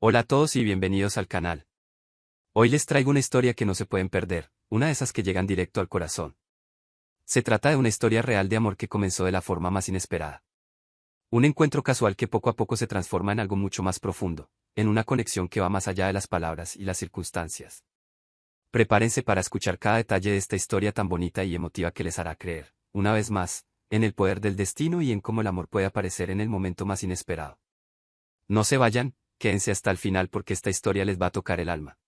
Hola a todos y bienvenidos al canal. Hoy les traigo una historia que no se pueden perder, una de esas que llegan directo al corazón. Se trata de una historia real de amor que comenzó de la forma más inesperada. Un encuentro casual que poco a poco se transforma en algo mucho más profundo, en una conexión que va más allá de las palabras y las circunstancias. Prepárense para escuchar cada detalle de esta historia tan bonita y emotiva que les hará creer, una vez más, en el poder del destino y en cómo el amor puede aparecer en el momento más inesperado. No se vayan, quédense hasta el final porque esta historia les va a tocar el alma.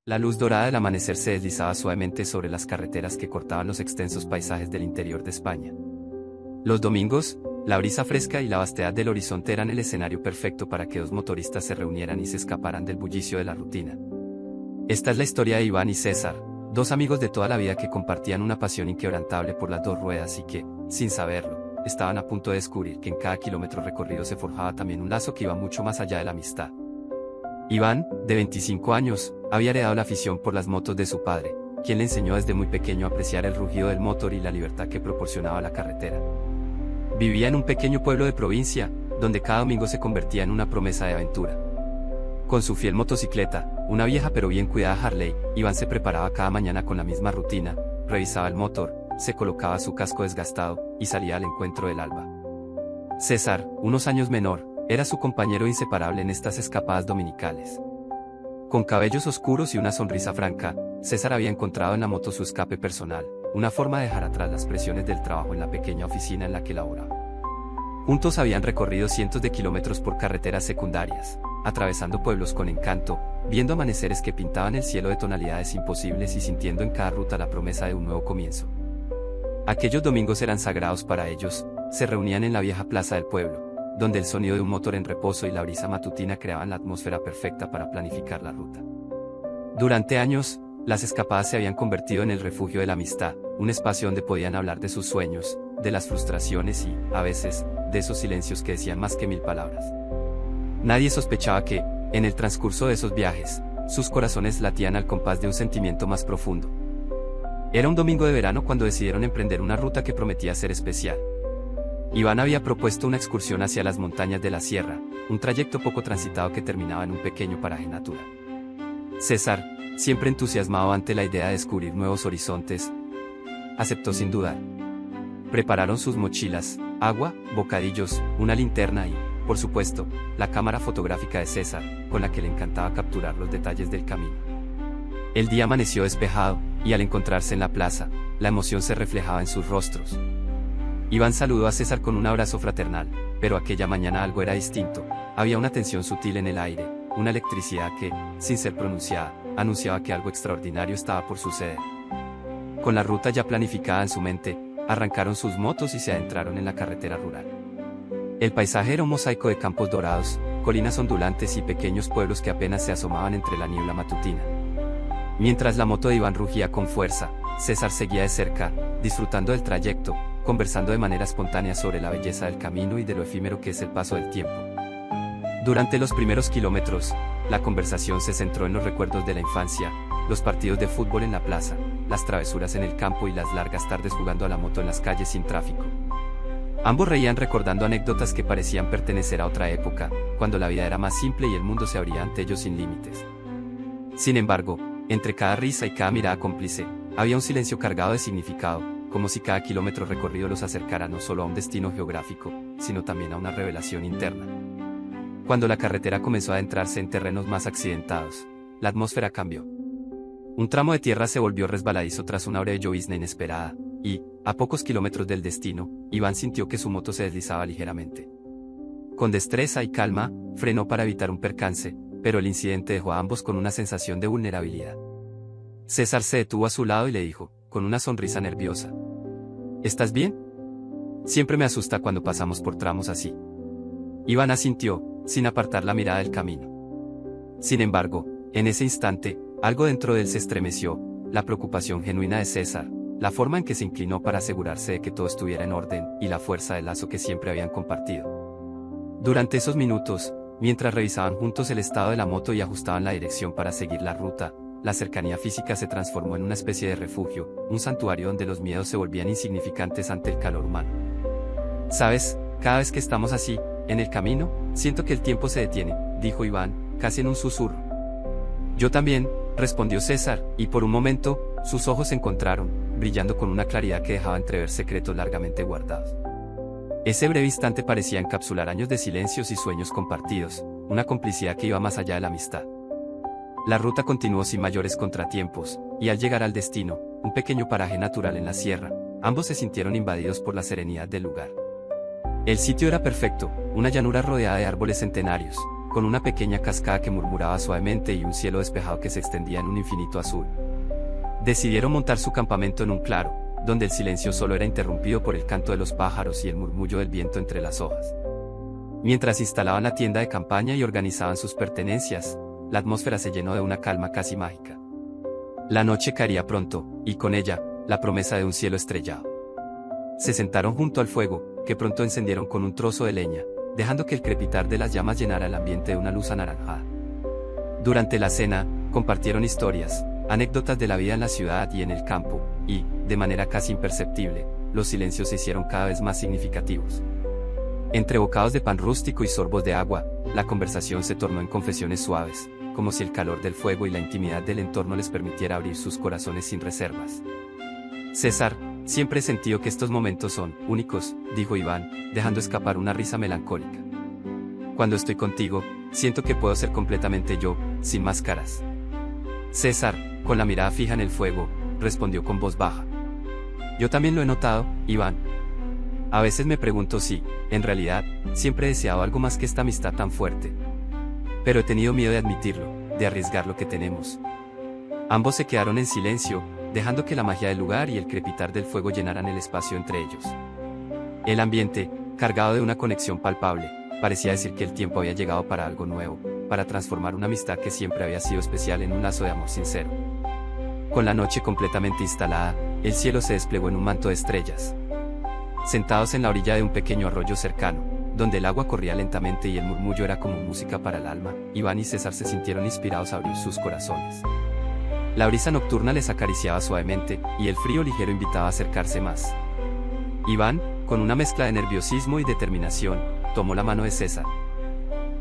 La luz dorada del amanecer se deslizaba suavemente sobre las carreteras que cortaban los extensos paisajes del interior de España. Los domingos, la brisa fresca y la vastedad del horizonte eran el escenario perfecto para que dos motoristas se reunieran y se escaparan del bullicio de la rutina. Esta es la historia de Iván y César, dos amigos de toda la vida que compartían una pasión inquebrantable por las dos ruedas y que, sin saberlo, estaban a punto de descubrir que en cada kilómetro recorrido se forjaba también un lazo que iba mucho más allá de la amistad. Iván, de 25 años, había heredado la afición por las motos de su padre, quien le enseñó desde muy pequeño a apreciar el rugido del motor y la libertad que proporcionaba la carretera. Vivía en un pequeño pueblo de provincia, donde cada domingo se convertía en una promesa de aventura. Con su fiel motocicleta, una vieja pero bien cuidada Harley, Iván se preparaba cada mañana con la misma rutina, revisaba el motor, se colocaba su casco desgastado, y salía al encuentro del alba. César, unos años menor, era su compañero inseparable en estas escapadas dominicales. Con cabellos oscuros y una sonrisa franca, César había encontrado en la moto su escape personal, una forma de dejar atrás las presiones del trabajo en la pequeña oficina en la que laboraba. Juntos habían recorrido cientos de kilómetros por carreteras secundarias, atravesando pueblos con encanto, viendo amaneceres que pintaban el cielo de tonalidades imposibles y sintiendo en cada ruta la promesa de un nuevo comienzo. Aquellos domingos eran sagrados para ellos, se reunían en la vieja plaza del pueblo, donde el sonido de un motor en reposo y la brisa matutina creaban la atmósfera perfecta para planificar la ruta. Durante años, las escapadas se habían convertido en el refugio de la amistad, un espacio donde podían hablar de sus sueños, de las frustraciones y, a veces, de esos silencios que decían más que 1000 palabras. Nadie sospechaba que, en el transcurso de esos viajes, sus corazones latían al compás de un sentimiento más profundo. Era un domingo de verano cuando decidieron emprender una ruta que prometía ser especial. Iván había propuesto una excursión hacia las montañas de la sierra, un trayecto poco transitado que terminaba en un pequeño paraje natural. César, siempre entusiasmado ante la idea de descubrir nuevos horizontes, aceptó sin dudar. Prepararon sus mochilas, agua, bocadillos, una linterna y, por supuesto, la cámara fotográfica de César, con la que le encantaba capturar los detalles del camino. El día amaneció despejado, y al encontrarse en la plaza, la emoción se reflejaba en sus rostros. Iván saludó a César con un abrazo fraternal, pero aquella mañana algo era distinto, había una tensión sutil en el aire, una electricidad que, sin ser pronunciada, anunciaba que algo extraordinario estaba por suceder. Con la ruta ya planificada en su mente, arrancaron sus motos y se adentraron en la carretera rural. El paisaje era un mosaico de campos dorados, colinas ondulantes y pequeños pueblos que apenas se asomaban entre la niebla matutina. Mientras la moto de Iván rugía con fuerza, César seguía de cerca, disfrutando del trayecto, conversando de manera espontánea sobre la belleza del camino y de lo efímero que es el paso del tiempo. Durante los primeros kilómetros, la conversación se centró en los recuerdos de la infancia, los partidos de fútbol en la plaza, las travesuras en el campo y las largas tardes jugando a la moto en las calles sin tráfico. Ambos reían recordando anécdotas que parecían pertenecer a otra época, cuando la vida era más simple y el mundo se abría ante ellos sin límites. Sin embargo, entre cada risa y cada mirada cómplice, había un silencio cargado de significado, como si cada kilómetro recorrido los acercara no solo a un destino geográfico, sino también a una revelación interna. Cuando la carretera comenzó a adentrarse en terrenos más accidentados, la atmósfera cambió. Un tramo de tierra se volvió resbaladizo tras una hora de llovizna inesperada, y, a pocos kilómetros del destino, Iván sintió que su moto se deslizaba ligeramente. Con destreza y calma, frenó para evitar un percance, pero el incidente dejó a ambos con una sensación de vulnerabilidad. César se detuvo a su lado y le dijo, con una sonrisa nerviosa: ¿Estás bien? Siempre me asusta cuando pasamos por tramos así. Iván asintió, sin apartar la mirada del camino. Sin embargo, en ese instante, algo dentro de él se estremeció, la preocupación genuina de César, la forma en que se inclinó para asegurarse de que todo estuviera en orden, y la fuerza del lazo que siempre habían compartido. Durante esos minutos, mientras revisaban juntos el estado de la moto y ajustaban la dirección para seguir la ruta, la cercanía física se transformó en una especie de refugio, un santuario donde los miedos se volvían insignificantes ante el calor humano. ¿Sabes? Cada vez que estamos así, En el camino, siento que el tiempo se detiene, dijo Iván, casi en un susurro. Yo también, respondió César, y por un momento, sus ojos se encontraron, brillando con una claridad que dejaba entrever secretos largamente guardados. Ese breve instante parecía encapsular años de silencios y sueños compartidos, una complicidad que iba más allá de la amistad. La ruta continuó sin mayores contratiempos, y al llegar al destino, un pequeño paraje natural en la sierra, ambos se sintieron invadidos por la serenidad del lugar. El sitio era perfecto, una llanura rodeada de árboles centenarios, con una pequeña cascada que murmuraba suavemente y un cielo despejado que se extendía en un infinito azul. Decidieron montar su campamento en un claro, donde el silencio solo era interrumpido por el canto de los pájaros y el murmullo del viento entre las hojas. Mientras instalaban la tienda de campaña y organizaban sus pertenencias, la atmósfera se llenó de una calma casi mágica. La noche caería pronto, y con ella, la promesa de un cielo estrellado. Se sentaron junto al fuego, que pronto encendieron con un trozo de leña, dejando que el crepitar de las llamas llenara el ambiente de una luz anaranjada. Durante la cena, compartieron historias, anécdotas de la vida en la ciudad y en el campo, y, de manera casi imperceptible, los silencios se hicieron cada vez más significativos. Entre bocados de pan rústico y sorbos de agua, la conversación se tornó en confesiones suaves, como si el calor del fuego y la intimidad del entorno les permitiera abrir sus corazones sin reservas. César, siempre he sentido que estos momentos son únicos, dijo Iván, dejando escapar una risa melancólica. Cuando estoy contigo, siento que puedo ser completamente yo, sin máscaras. César, con la mirada fija en el fuego, respondió con voz baja. Yo también lo he notado, Iván. A veces me pregunto si, en realidad, siempre he deseado algo más que esta amistad tan fuerte. Pero he tenido miedo de admitirlo, de arriesgar lo que tenemos. Ambos se quedaron en silencio, dejando que la magia del lugar y el crepitar del fuego llenaran el espacio entre ellos. El ambiente, cargado de una conexión palpable, parecía decir que el tiempo había llegado para algo nuevo, para transformar una amistad que siempre había sido especial en un lazo de amor sincero. Con la noche completamente instalada, el cielo se desplegó en un manto de estrellas. Sentados en la orilla de un pequeño arroyo cercano, donde el agua corría lentamente y el murmullo era como música para el alma, Iván y César se sintieron inspirados a abrir sus corazones. La brisa nocturna les acariciaba suavemente, y el frío ligero invitaba a acercarse más. Iván, con una mezcla de nerviosismo y determinación, tomó la mano de César.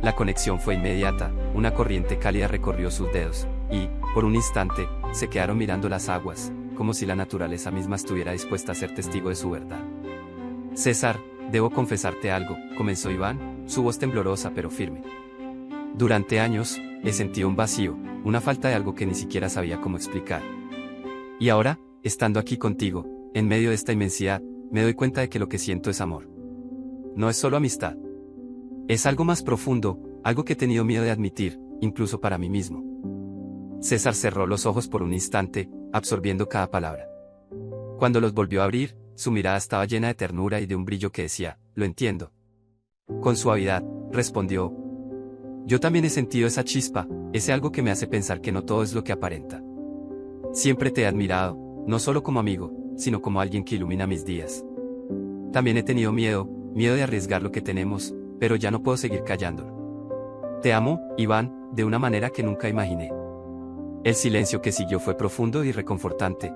La conexión fue inmediata, una corriente cálida recorrió sus dedos, y, por un instante, se quedaron mirando las aguas, como si la naturaleza misma estuviera dispuesta a ser testigo de su verdad. César, debo confesarte algo, comenzó Iván, su voz temblorosa pero firme. Durante años, he sentido un vacío, una falta de algo que ni siquiera sabía cómo explicar. Y ahora, estando aquí contigo, en medio de esta inmensidad, me doy cuenta de que lo que siento es amor. No es solo amistad. Es algo más profundo, algo que he tenido miedo de admitir, incluso para mí mismo. César cerró los ojos por un instante, absorbiendo cada palabra. Cuando los volvió a abrir, su mirada estaba llena de ternura y de un brillo que decía, lo entiendo. Con suavidad, respondió. Yo también he sentido esa chispa, ese algo que me hace pensar que no todo es lo que aparenta. Siempre te he admirado, no solo como amigo, sino como alguien que ilumina mis días. También he tenido miedo de arriesgar lo que tenemos, pero ya no puedo seguir callándolo. Te amo, Iván, de una manera que nunca imaginé. El silencio que siguió fue profundo y reconfortante.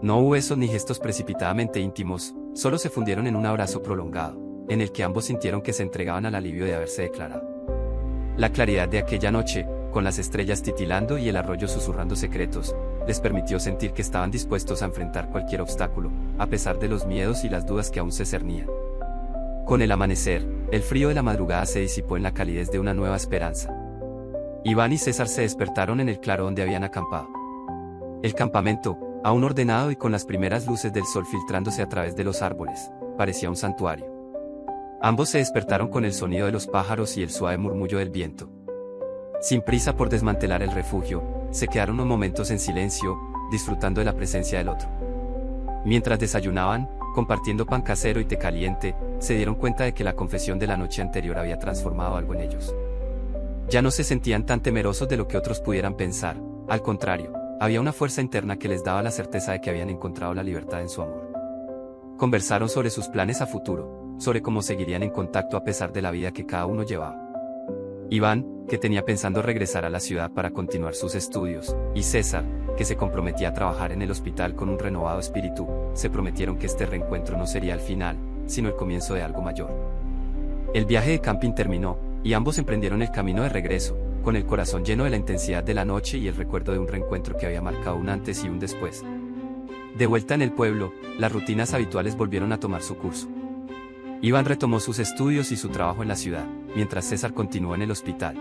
No hubo besos ni gestos precipitadamente íntimos, solo se fundieron en un abrazo prolongado, en el que ambos sintieron que se entregaban al alivio de haberse declarado. La claridad de aquella noche, con las estrellas titilando y el arroyo susurrando secretos, les permitió sentir que estaban dispuestos a enfrentar cualquier obstáculo, a pesar de los miedos y las dudas que aún se cernían. Con el amanecer, el frío de la madrugada se disipó en la calidez de una nueva esperanza. Iván y César se despertaron en el claro donde habían acampado. El campamento, aún ordenado y con las primeras luces del sol filtrándose a través de los árboles, parecía un santuario. Ambos se despertaron con el sonido de los pájaros y el suave murmullo del viento. Sin prisa por desmantelar el refugio, se quedaron unos momentos en silencio, disfrutando de la presencia del otro. Mientras desayunaban, compartiendo pan casero y té caliente, se dieron cuenta de que la confesión de la noche anterior había transformado algo en ellos. Ya no se sentían tan temerosos de lo que otros pudieran pensar, al contrario, había una fuerza interna que les daba la certeza de que habían encontrado la libertad en su amor. Conversaron sobre sus planes a futuro, sobre cómo seguirían en contacto a pesar de la vida que cada uno llevaba. Iván, que tenía pensando regresar a la ciudad para continuar sus estudios, y César, que se comprometía a trabajar en el hospital con un renovado espíritu, se prometieron que este reencuentro no sería el final, sino el comienzo de algo mayor. El viaje de camping terminó, y ambos emprendieron el camino de regreso, con el corazón lleno de la intensidad de la noche y el recuerdo de un reencuentro que había marcado un antes y un después. De vuelta en el pueblo, las rutinas habituales volvieron a tomar su curso. Iván retomó sus estudios y su trabajo en la ciudad, mientras César continuó en el hospital.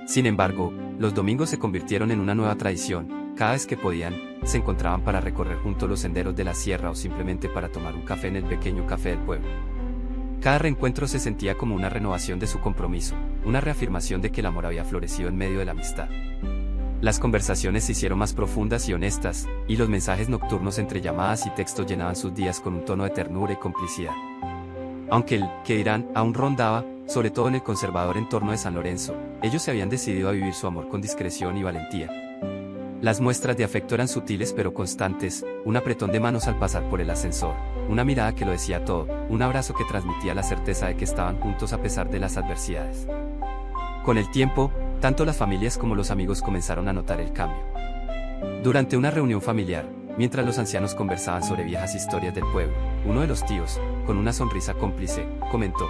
Sin embargo, los domingos se convirtieron en una nueva tradición. Cada vez que podían, se encontraban para recorrer juntos los senderos de la sierra o simplemente para tomar un café en el pequeño café del pueblo. Cada reencuentro se sentía como una renovación de su compromiso, una reafirmación de que el amor había florecido en medio de la amistad. Las conversaciones se hicieron más profundas y honestas, y los mensajes nocturnos entre llamadas y textos llenaban sus días con un tono de ternura y complicidad. Aunque el "qué dirán" aún rondaba, sobre todo en el conservador entorno de San Lorenzo, ellos se habían decidido a vivir su amor con discreción y valentía. Las muestras de afecto eran sutiles pero constantes, un apretón de manos al pasar por el ascensor, una mirada que lo decía todo, un abrazo que transmitía la certeza de que estaban juntos a pesar de las adversidades. Con el tiempo, tanto las familias como los amigos comenzaron a notar el cambio. Durante una reunión familiar, mientras los ancianos conversaban sobre viejas historias del pueblo, uno de los tíos, con una sonrisa cómplice, comentó: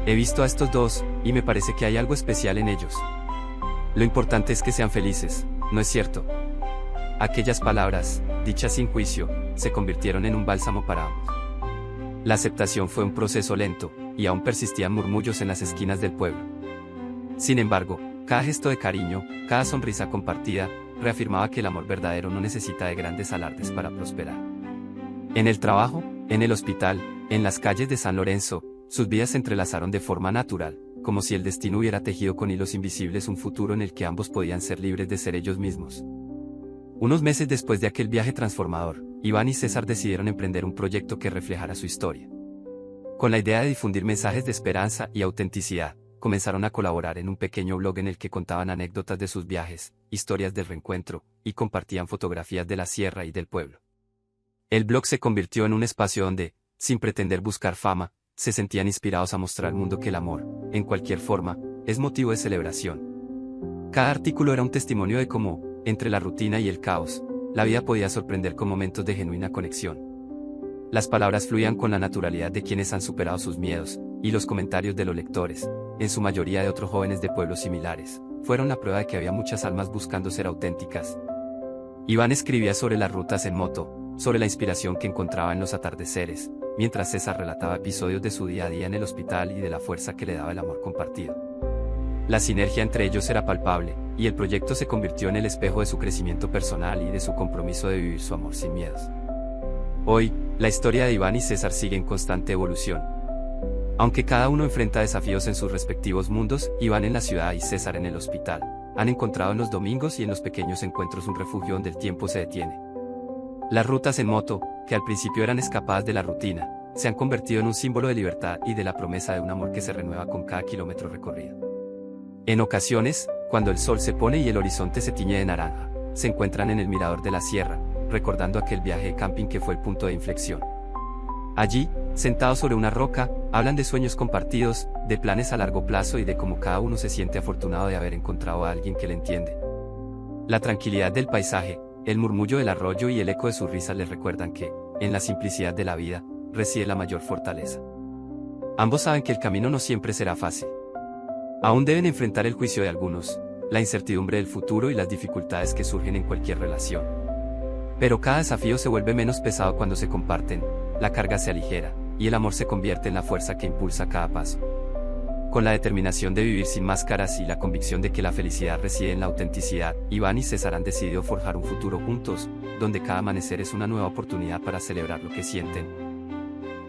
"He visto a estos dos, y me parece que hay algo especial en ellos. Lo importante es que sean felices, ¿no es cierto?". Aquellas palabras, dichas sin juicio, se convirtieron en un bálsamo para ambos. La aceptación fue un proceso lento, y aún persistían murmullos en las esquinas del pueblo. Sin embargo, cada gesto de cariño, cada sonrisa compartida, reafirmaba que el amor verdadero no necesita de grandes alardes para prosperar. En el trabajo, en el hospital, en las calles de San Lorenzo, sus vidas se entrelazaron de forma natural, como si el destino hubiera tejido con hilos invisibles un futuro en el que ambos podían ser libres de ser ellos mismos. Unos meses después de aquel viaje transformador, Iván y César decidieron emprender un proyecto que reflejara su historia. Con la idea de difundir mensajes de esperanza y autenticidad, comenzaron a colaborar en un pequeño blog en el que contaban anécdotas de sus viajes, historias del reencuentro, y compartían fotografías de la sierra y del pueblo. El blog se convirtió en un espacio donde, sin pretender buscar fama, se sentían inspirados a mostrar al mundo que el amor, en cualquier forma, es motivo de celebración. Cada artículo era un testimonio de cómo, entre la rutina y el caos, la vida podía sorprender con momentos de genuina conexión. Las palabras fluían con la naturalidad de quienes han superado sus miedos, y los comentarios de los lectores, en su mayoría de otros jóvenes de pueblos similares, fueron la prueba de que había muchas almas buscando ser auténticas. Iván escribía sobre las rutas en moto, sobre la inspiración que encontraba en los atardeceres, mientras César relataba episodios de su día a día en el hospital y de la fuerza que le daba el amor compartido. La sinergia entre ellos era palpable, y el proyecto se convirtió en el espejo de su crecimiento personal y de su compromiso de vivir su amor sin miedos. Hoy, la historia de Iván y César sigue en constante evolución. Aunque cada uno enfrenta desafíos en sus respectivos mundos, Iván en la ciudad y César en el hospital, han encontrado en los domingos y en los pequeños encuentros un refugio donde el tiempo se detiene. Las rutas en moto, que al principio eran escapadas de la rutina, se han convertido en un símbolo de libertad y de la promesa de un amor que se renueva con cada kilómetro recorrido. En ocasiones, cuando el sol se pone y el horizonte se tiñe de naranja, se encuentran en el mirador de la sierra, recordando aquel viaje de camping que fue el punto de inflexión. Allí, sentados sobre una roca, hablan de sueños compartidos, de planes a largo plazo y de cómo cada uno se siente afortunado de haber encontrado a alguien que le entiende. La tranquilidad del paisaje, el murmullo del arroyo y el eco de sus risas les recuerdan que, en la simplicidad de la vida, reside la mayor fortaleza. Ambos saben que el camino no siempre será fácil. Aún deben enfrentar el juicio de algunos, la incertidumbre del futuro y las dificultades que surgen en cualquier relación. Pero cada desafío se vuelve menos pesado cuando se comparten, la carga se aligera, y el amor se convierte en la fuerza que impulsa cada paso. Con la determinación de vivir sin máscaras y la convicción de que la felicidad reside en la autenticidad, Iván y César han decidido forjar un futuro juntos, donde cada amanecer es una nueva oportunidad para celebrar lo que sienten.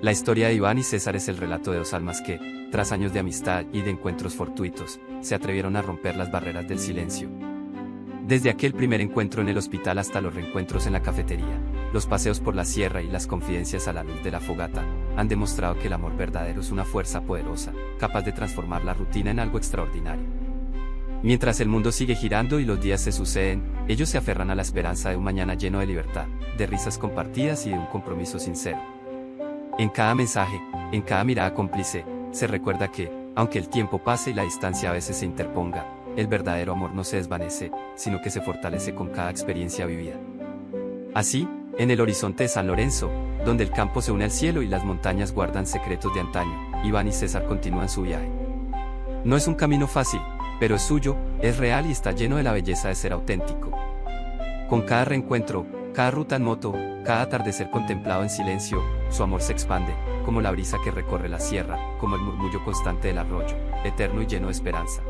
La historia de Iván y César es el relato de dos almas que, tras años de amistad y de encuentros fortuitos, se atrevieron a romper las barreras del silencio. Desde aquel primer encuentro en el hospital hasta los reencuentros en la cafetería, los paseos por la sierra y las confidencias a la luz de la fogata, han demostrado que el amor verdadero es una fuerza poderosa, capaz de transformar la rutina en algo extraordinario. Mientras el mundo sigue girando y los días se suceden, ellos se aferran a la esperanza de un mañana lleno de libertad, de risas compartidas y de un compromiso sincero. En cada mensaje, en cada mirada cómplice, se recuerda que, aunque el tiempo pase y la distancia a veces se interponga, el verdadero amor no se desvanece, sino que se fortalece con cada experiencia vivida. Así, en el horizonte de San Lorenzo, donde el campo se une al cielo y las montañas guardan secretos de antaño, Iván y César continúan su viaje. No es un camino fácil, pero es suyo, es real y está lleno de la belleza de ser auténtico. Con cada reencuentro, cada ruta en moto, cada atardecer contemplado en silencio, su amor se expande, como la brisa que recorre la sierra, como el murmullo constante del arroyo, eterno y lleno de esperanza.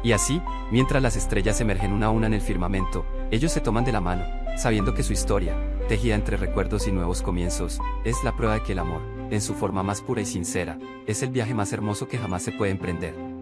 Y así, mientras las estrellas emergen una a una en el firmamento, ellos se toman de la mano, sabiendo que su historia, tejida entre recuerdos y nuevos comienzos, es la prueba de que el amor, en su forma más pura y sincera, es el viaje más hermoso que jamás se puede emprender.